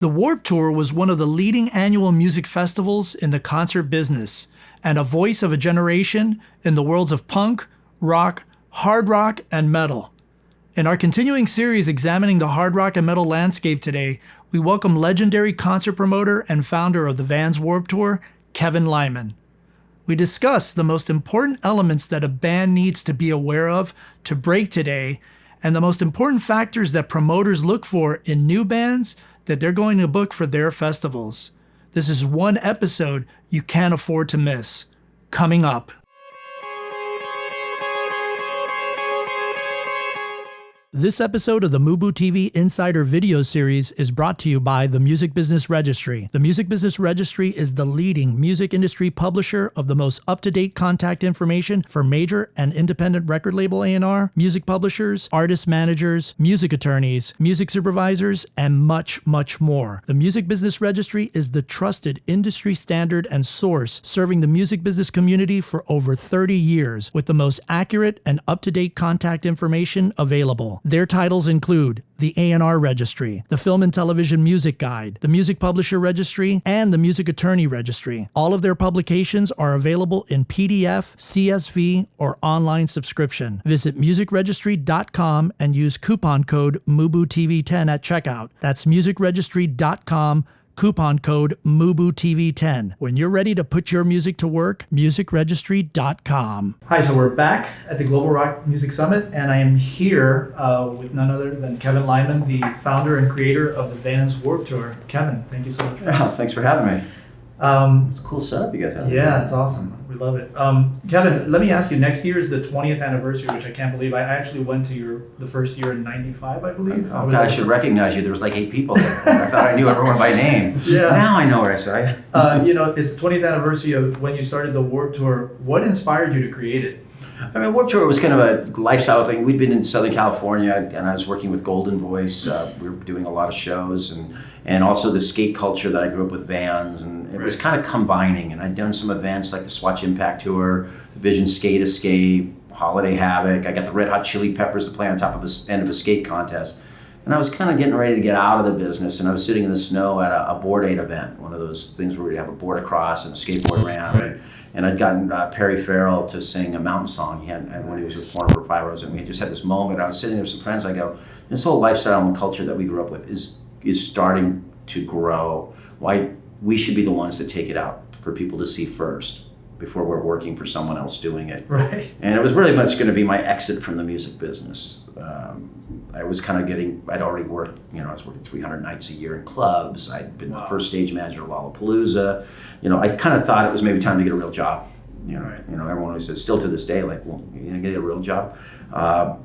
The Warped Tour was one of the leading annual music festivals in the concert business and a voice of a generation in the worlds of punk, rock, hard rock, and metal. In our continuing series examining the hard rock and metal landscape today, we welcome legendary concert promoter and founder of the Vans Warped Tour, Kevin Lyman. We discuss the most important elements that a band needs to be aware of to break today and the most important factors that promoters look for in new bands that they're going to book for their festivals. This is one episode you can't afford to miss. Coming up. This episode of the MUBUTV Insider video series is brought to you by the Music Business Registry. The Music Business Registry is the leading music industry publisher of the most up-to-date contact information for major and independent record label A&R, music publishers, artist managers, music attorneys, music supervisors, and much, much more. The Music Business Registry is the trusted industry standard and source serving the music business community for over 30 years with the most accurate and up-to-date contact information available. Their titles include the A&R Registry, the Film and Television Music Guide, the Music Publisher Registry, and the Music Attorney Registry. All of their publications are available in PDF, CSV, or online subscription. Visit musicregistry.com and use coupon code MUBUTV10 at checkout. That's musicregistry.com. Coupon code MUBUTV10. When you're ready to put your music to work, musicregistry.com. Hi, so we're back at the Global Rock Music Summit, and I am here with none other than Kevin Lyman, the founder and creator of the Vans Warped Tour. Kevin, thank you so much. Thanks for having me. It's a cool setup you guys have. Yeah, it's awesome. We love it. Kevin, let me ask you, next year is the 20th anniversary, which I can't believe. I actually went to the first year in 95, I believe. Oh, God, I should recognize you. There was like 8 people there. I thought I knew everyone by name. Yeah. Now I know where I saw. It's the 20th anniversary of when you started the Warped Tour. What inspired you to create it? I mean, Warped Tour was kind of a lifestyle thing. We'd been in Southern California, and I was working with Golden Voice. We were doing a lot of shows, and also the skate culture that I grew up with Vans, and it was kind of combining. And I'd done some events like the Swatch Impact Tour, the Vision Skate Escape, Holiday Havoc. I got the Red Hot Chili Peppers to play on top of the end of a skate contest. And I was kind of getting ready to get out of the business, and I was sitting in the snow at a board aid event, one of those things where we have a board across and a skateboard ramp. Right. And I'd gotten Perry Farrell to sing a mountain song when he was with Warner for 5 hours, and we just had this moment. I was sitting there with some friends. I go, this whole lifestyle and culture that we grew up with is starting to grow. Why we should be the ones that take it out for people to see first before we're working for someone else doing it. Right. And it was really much going to be my exit from the music business. I was kind of I'd already worked, I was working 300 nights a year in clubs. I'd been the first stage manager of Lollapalooza. I kind of thought it was maybe time to get a real job. Everyone always says, still to this day, like, well, you're going to get a real job?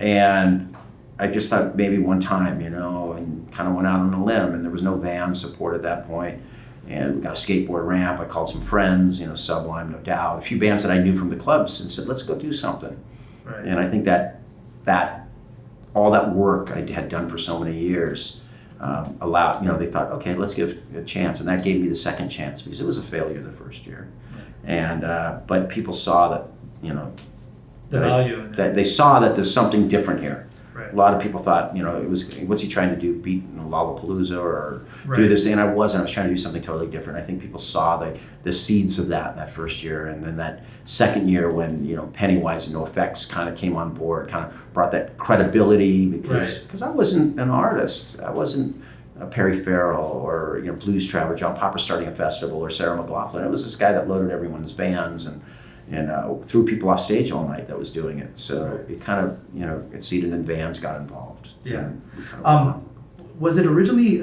And I just thought maybe one time, and kind of went out on a limb, and there was no van support at that point. And we got a skateboard ramp. I called some friends, Sublime, No Doubt, a few bands that I knew from the clubs, and said, let's go do something. Right. And I think that all that work I had done for so many years allowed, they thought, okay, let's give it a chance. And that gave me the second chance because it was a failure the first year. Right. And, but people saw that, the value. That they saw that there's something different here. Right. A lot of people thought, it was, what's he trying to do, beat Lollapalooza or do this thing? And I was trying to do something totally different. I think people saw the seeds of that first year. And then that second year when, Pennywise and NoFX kind of came on board, kind of brought that credibility because I wasn't an artist. I wasn't Perry Farrell or, Blues Traveler, John Popper starting a festival or Sarah McLachlan. It was this guy that loaded everyone's vans and threw people off stage all night that was doing it. So it kind of, it seeded and Vans got involved. Yeah. Was it originally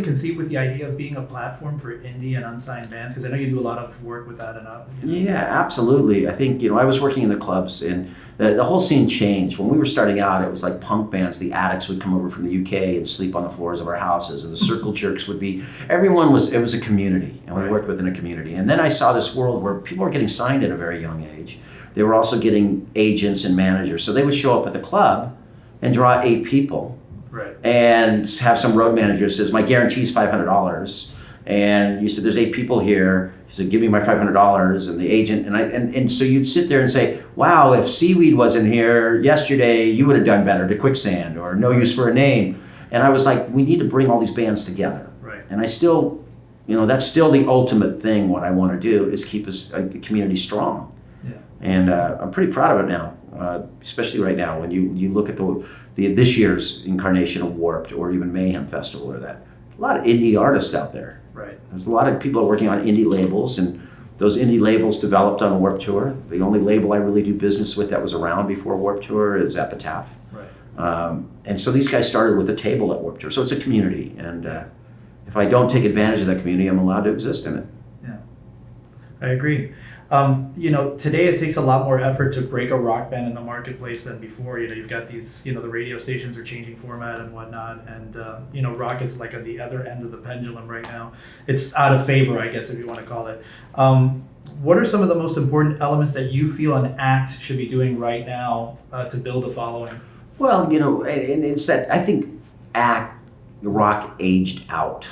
conceived with the idea of being a platform for indie and unsigned bands? Because I know you do a lot of work with that. Yeah, absolutely. I think, I was working in the clubs and the whole scene changed. When we were starting out, it was like punk bands. The Addicts would come over from the UK and sleep on the floors of our houses, and the Circle Jerks would be, it was a community, and we worked within a community. And then I saw this world where people were getting signed at a very young age. They were also getting agents and managers. So they would show up at the club and draw 8 people. Right. And have some road manager says, my guarantee is $500. And you said, there's 8 people here. He said, give me my $500. And the agent, and so you'd sit there and say, wow, if Seaweed wasn't here yesterday, you would have done better to Quicksand or No Use for a Name. And I was like, we need to bring all these bands together. Right. And I still, that's still the ultimate thing. What I want to do is keep a community strong. Yeah. And I'm pretty proud of it now, especially right now when you look at this year's incarnation of Warped or even Mayhem Festival or that. A lot of indie artists out there. Right. There's a lot of people working on indie labels, and those indie labels developed on Warped Tour. The only label I really do business with that was around before Warped Tour is Epitaph. Right. And so these guys started with a table at Warped Tour. So it's a community, and if I don't take advantage of that community, I'm allowed to exist in it. Yeah, I agree. Today it takes a lot more effort to break a rock band in the marketplace than before. You've got these, the radio stations are changing format and whatnot, and rock is like at the other end of the pendulum right now. It's out of favor, I guess, if you want to call it. What are some of the most important elements that you feel an act should be doing right now to build a following? Well, and it's that I think rock aged out.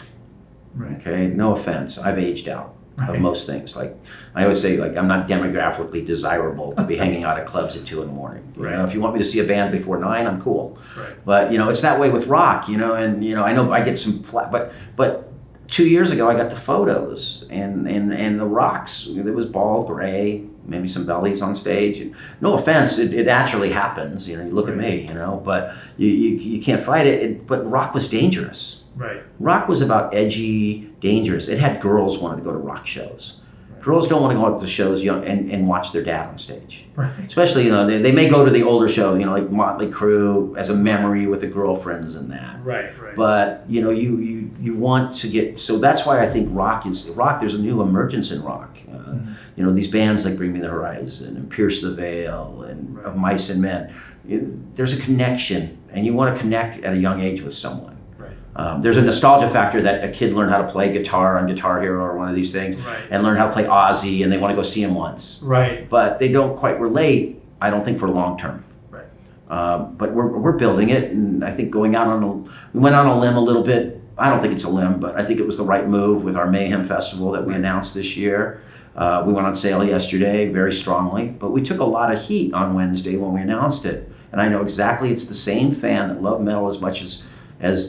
Right. Okay, no offense, I've aged out. Of most things. Like I always say, like I'm not demographically desirable to be hanging out at clubs at 2 a.m. If you want me to see a band before 9, I'm cool. Right. But it's that way with rock. And I know I get some flat, but 2 years ago I got the photos and the rocks. It was bald gray, maybe some bellies on stage. No offense, it actually happens. You look at me. But you can't fight it. But rock was dangerous. Right. Rock was about edgy, dangerous. It had girls wanting to go to rock shows. Right. Girls don't want to go out to shows and watch their dad on stage. Right. Especially, they may go to the older show, like Motley Crue as a memory with the girlfriends and that. Right. But, you want to get, so that's why I think rock, there's a new emergence in rock. These bands like Bring Me the Horizon and Pierce the Veil and Of Mice and Men. There's a connection, and you want to connect at a young age with someone. There's a nostalgia factor that a kid learned how to play guitar on Guitar Hero or one of these things, and learn how to play Ozzy, and they want to go see him once. Right. But they don't quite relate, I don't think, for long term. Right. But we're building it, and I think we went on a limb a little bit. I don't think it's a limb, but I think it was the right move with our Mayhem Festival that we announced this year. We went on sale yesterday very strongly, but we took a lot of heat on Wednesday when we announced it. And I know exactly it's the same fan that loved metal as much as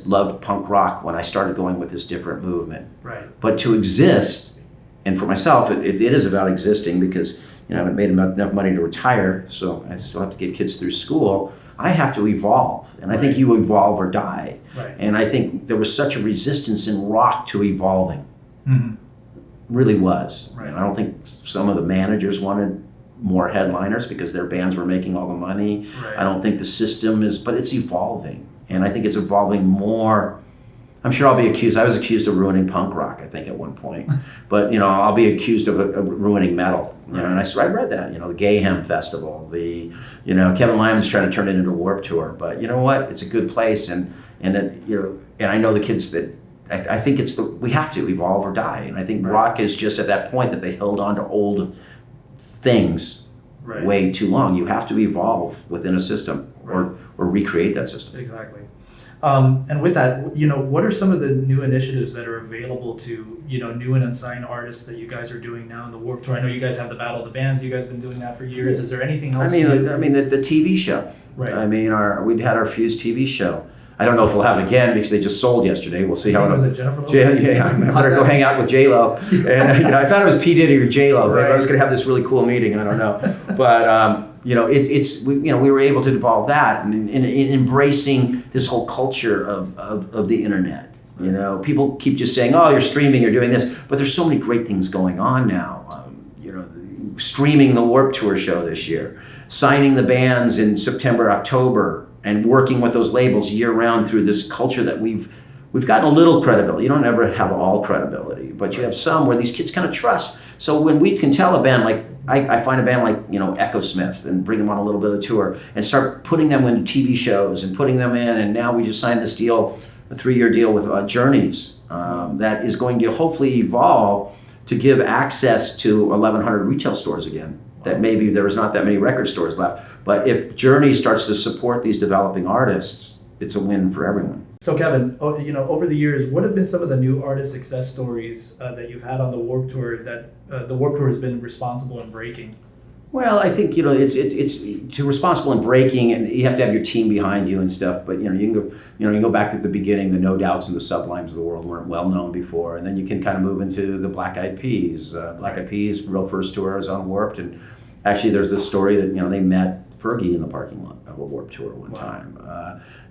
loved punk rock when I started going with this different movement. Right. But to exist, and for myself, it is about existing because I haven't made enough money to retire, so I still have to get kids through school. I have to evolve, and I think you evolve or die. Right. And I think there was such a resistance in rock to evolving. Mm-hmm. Really was. Right. And I don't think some of the managers wanted more headliners because their bands were making all the money. Right. I don't think the system but it's evolving. And I think it's evolving more. I'm sure I'll be accused. I was accused of ruining punk rock, I think, at one point. But, I'll be accused of ruining metal. And I read that, the Gayhem Festival, Kevin Lyman's trying to turn it into a Warped Tour. But you know what? It's a good place. And I know the kids that, I think we have to evolve or die. And I think rock is just at that point that they held on to old things way too long. You have to evolve within a system or recreate that system. Exactly. And with that, what are some of the new initiatives that are available to, new and unsigned artists that you guys are doing now in the Warped Tour? I know you guys have the Battle of the Bands. You guys have been doing that for years. Is there anything else? The TV show. Right. We had our Fuse TV show. I don't know if we'll have it again because they just sold yesterday. We'll see how it was. It Jennifer Lopez? Yeah, I better go hang out with J-Lo. And I thought it was P. Diddy or J-Lo. Right. I was going to have this really cool meeting. I don't know. But, we were able to evolve that and in embracing this whole culture of the internet. People keep just saying, "Oh, you're streaming, you're doing this," but there's so many great things going on now. Streaming the Warped Tour show this year, signing the bands in September, October, and working with those labels year round through this culture that we've gotten a little credibility. You don't ever have all credibility, but you have some where these kids kind of trust. So when we can tell a band like, I find a band like, Echo Smith and bring them on a little bit of a tour and start putting them into TV shows and putting them in. And now we just signed this deal, a 3-year deal with Journeys that is going to hopefully evolve to give access to 1,100 retail stores again. That maybe there was not that many record stores left. But if Journey starts to support these developing artists, it's a win for everyone. So Kevin, over the years, what have been some of the new artist success stories that you've had on the Warped Tour that the Warped Tour has been responsible in breaking? Well, I think it's too responsible in breaking, and you have to have your team behind you and stuff. But you can go back to the beginning. The No Doubts and the Sublimes of the world weren't well known before, and then you can kind of move into the Black Eyed Peas. Black Eyed Peas' real first tour was on Warped, and actually there's this story that they met Fergie in the parking lot of a Warped tour one time.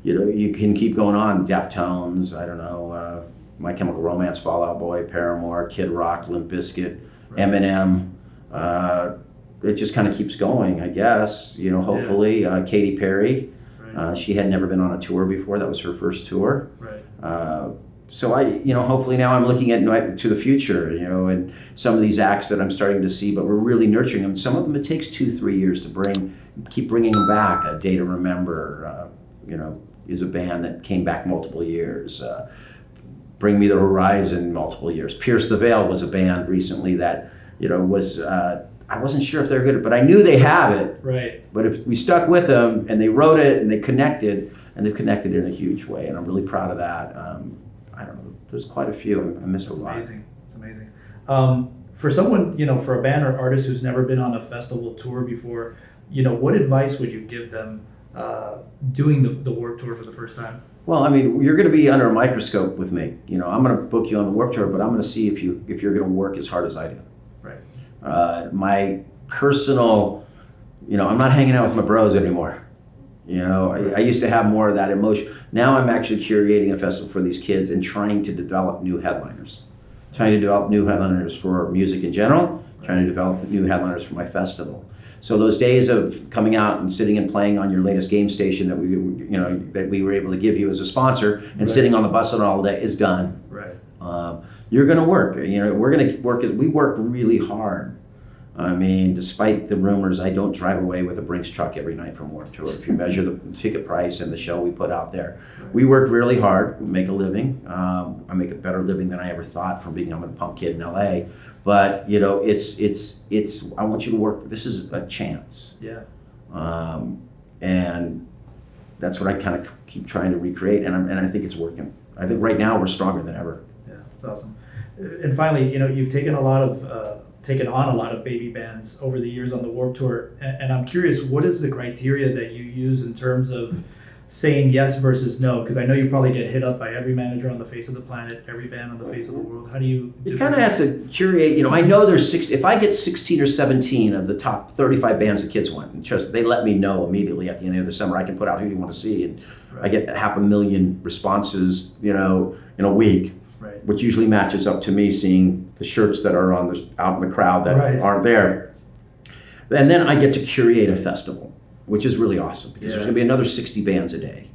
You can keep going on. Deftones, I don't know, My Chemical Romance, Fall Out Boy, Paramore, Kid Rock, Limp Bizkit, Eminem. It just kind of keeps going, I guess. Hopefully, Katy Perry. Right. She had never been on a tour before. That was her first tour. Right. So hopefully now I'm looking to the future, and some of these acts that I'm starting to see, but we're really nurturing them. Some of them it takes 2-3 years to keep bringing them back. A Day to Remember, is a band that came back multiple years. Bring Me the Horizon, multiple years. Pierce the Veil was a band recently that, was, I wasn't sure if they're good, but I knew they have it. Right. But if we stuck with them and they wrote it and they connected, and they've connected in a huge way, and I'm really proud of that. I don't know, there's quite a few. I missed a lot. Amazing. It's amazing. For someone, for a band or artist who's never been on a festival tour before, what advice would you give them doing the Warped Tour for the first time? Well, you're going to be under a microscope with me. I'm going to book you on the Warped Tour, but I'm going to see if you're going to work as hard as I do. Right. My personal, I'm not hanging out with my bros anymore. I used to have more of that emotion. Now I'm actually curating a festival for these kids and trying to develop new headliners. Trying to develop new headliners for music in general, trying to develop new headliners for my festival. So those days of coming out and sitting and playing on your latest game station that we were able to give you as a sponsor and sitting on the bus all day is done. Right. You're going to work. We're going to work. We work really hard. Despite the rumors, I don't drive away with a Brinks truck every night from Warped Tour. If you measure the ticket price and the show we put out there, we work really hard. We make a living. I make a better living than I ever thought from being a punk kid in LA. But it's. I want you to work. This is a chance. Yeah. And that's what I kind of keep trying to recreate, and I think it's working. I think right now we're stronger than ever. Yeah, that's awesome. And finally, you've taken on a lot of baby bands over the years on the Warped Tour, and I'm curious, what is the criteria that you use in terms of saying yes versus no? Because I know you probably get hit up by every manager on the face of the planet, every band on the face of the world. How do you? You kind of have to curate. I know there's 6. If I get 16 or 17 of the top 35 bands the kids want, and trust, they let me know immediately at the end of the summer. I can put out who you want to see, and I get 500,000 responses, in a week. Right. Which usually matches up to me seeing the shirts that are out in the crowd that aren't there. And then I get to curate a festival, which is really awesome because there's going to be another 60 bands a day.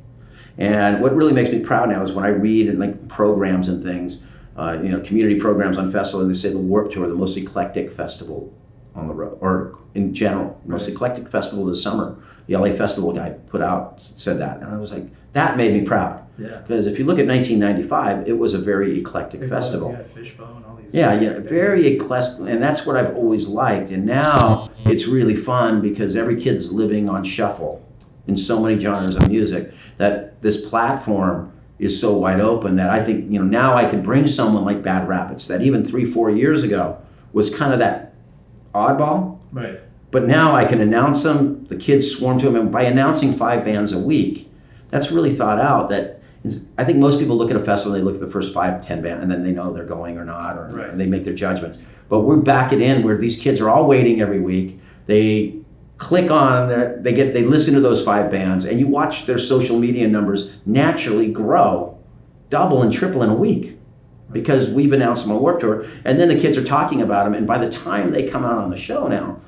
And what really makes me proud now is when I read and programs and things, community programs on festivals, and they say the Warped Tour, the most eclectic festival on the road, or in general, most eclectic festival of the summer. The LA Festival guy said that, and I was like, that made me proud. Yeah. Because if you look at 1995, it was a very eclectic festival. Fishbone, all these. Very eclectic, and that's what I've always liked. And now it's really fun because every kid's living on shuffle in so many genres of music that this platform is so wide open that I think now I could bring someone like Bad Rabbits that even 3-4 years ago was kind of that oddball. Right. But now I can announce them. The kids swarm to them, and by announcing 5 bands a week, that's really thought out. I think most people look at a festival, they look at the first 5-10 bands, and then they know they're going or not, and they make their judgments. But we're back it in where these kids are all waiting every week. They click on, they listen to those 5 bands, and you watch their social media numbers naturally grow, double and triple in a week, because we've announced them on Warped Tour, and then the kids are talking about them, and by the time they come out on the show now,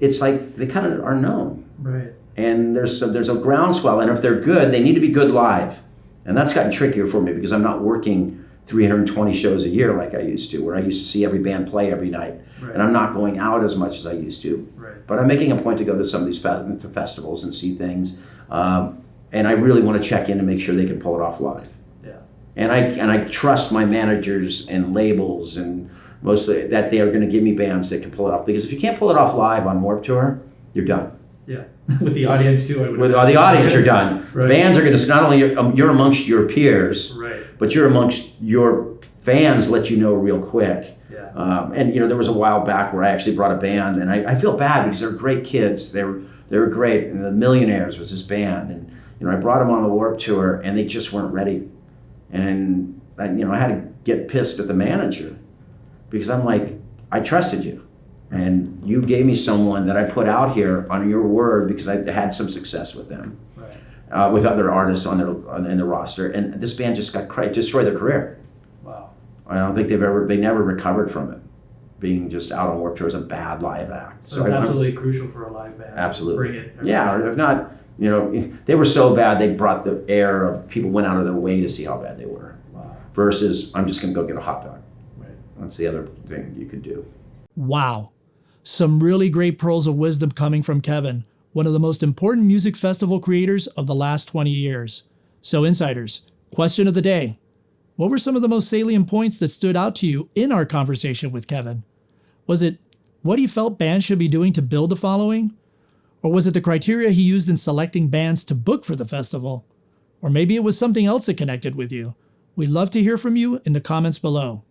it's like they kind of are known. Right. And there's a groundswell, and if they're good, they need to be good live. And that's gotten trickier for me because I'm not working 320 shows a year like I used to, where I used to see every band play every night. Right. And I'm not going out as much as I used to. Right. But I'm making a point to go to some of these festivals and see things. And I really want to check in to make sure they can pull it off live. Yeah. And I trust my managers and labels and mostly that they are going to give me bands that can pull it off. Because if you can't pull it off live on Warped Tour, you're done. Yeah, with the audience too. With the audience, you're done. Right. Bands are going to not only you're amongst your peers, right, but you're amongst your fans let you know real quick. Yeah. And there was a while back where I actually brought a band, and I feel bad because they're great kids. They were great. And the Millionaires was this band, and I brought them on the Warped Tour, and they just weren't ready. And I had to get pissed at the manager because I'm like, I trusted you, and you gave me someone that I put out here on your word because I had some success with them, right. With other artists in the roster, and this band just destroyed their career. Wow. I don't think they never recovered from it. Being just out on Warped Tour is a bad live act. So it's absolutely crucial for a live band. Absolutely. To bring it. Yeah, or if not, they were so bad they brought the air of people went out of their way to see how bad they were. Wow. Versus, I'm just going to go get a hot dog. Right. That's the other thing you could do. Wow. Some really great pearls of wisdom coming from Kevin, one of the most important music festival creators of the last 20 years. So insiders, question of the day. What were some of the most salient points that stood out to you in our conversation with Kevin? Was it what he felt bands should be doing to build a following? Or was it the criteria he used in selecting bands to book for the festival? Or maybe it was something else that connected with you. We'd love to hear from you in the comments below.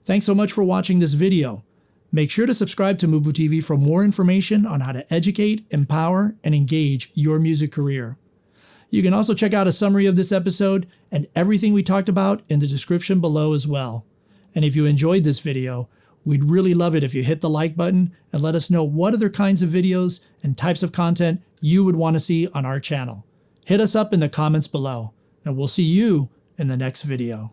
Thanks so much for watching this video. Make sure to subscribe to MUBUTV for more information on how to educate, empower, and engage your music career. You can also check out a summary of this episode and everything we talked about in the description below as well. And if you enjoyed this video, we'd really love it if you hit the like button and let us know what other kinds of videos and types of content you would want to see on our channel. Hit us up in the comments below, and we'll see you in the next video.